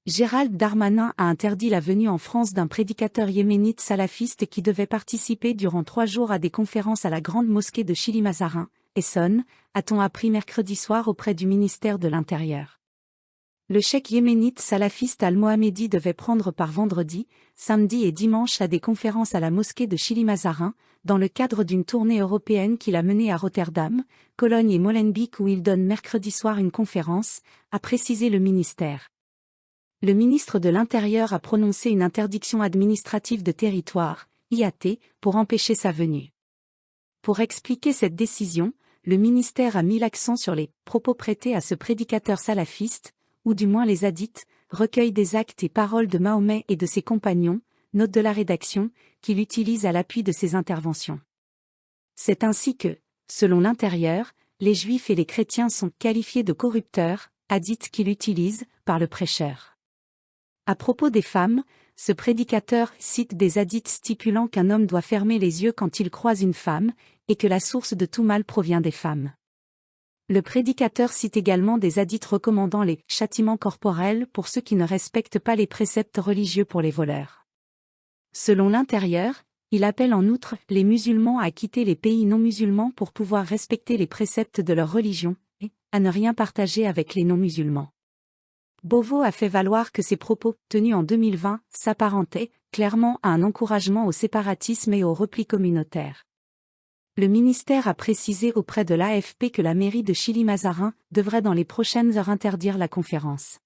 Gérald Darmanin a interdit la venue en France d'un prédicateur yéménite salafiste qui devait participer durant 3 jours à des conférences à la grande mosquée de Chili-Mazarin, Essonne, a-t-on appris mercredi soir auprès du ministère de l'Intérieur. Le cheikh yéménite salafiste al-Mohammedi devait prendre part vendredi, samedi et dimanche à des conférences à la mosquée de Chili-Mazarin, dans le cadre d'une tournée européenne qu'il a menée à Rotterdam, Cologne et Molenbeek où il donne mercredi soir une conférence, a précisé le ministère. Le ministre de l'Intérieur a prononcé une interdiction administrative de territoire, IAT, pour empêcher sa venue. Pour expliquer cette décision, le ministère a mis l'accent sur les propos prêtés à ce prédicateur salafiste, ou du moins les hadiths, recueil des actes et paroles de Mahomet et de ses compagnons, note de la rédaction, qu'il utilise à l'appui de ses interventions. C'est ainsi que, selon l'Intérieur, les juifs et les chrétiens sont qualifiés de corrupteurs, hadiths qu'il utilise, par le prêcheur. À propos des femmes, ce prédicateur cite des hadiths stipulant qu'un homme doit fermer les yeux quand il croise une femme, et que la source de tout mal provient des femmes. Le prédicateur cite également des hadiths recommandant les châtiments corporels pour ceux qui ne respectent pas les préceptes religieux pour les voleurs. Selon l'Intérieur, il appelle en outre les musulmans à quitter les pays non musulmans pour pouvoir respecter les préceptes de leur religion, et à ne rien partager avec les non-musulmans. Beauvau a fait valoir que ses propos, tenus en 2020, s'apparentaient clairement à un encouragement au séparatisme et au repli communautaire. Le ministère a précisé auprès de l'AFP que la mairie de Chili-Mazarin devrait dans les prochaines heures interdire la conférence.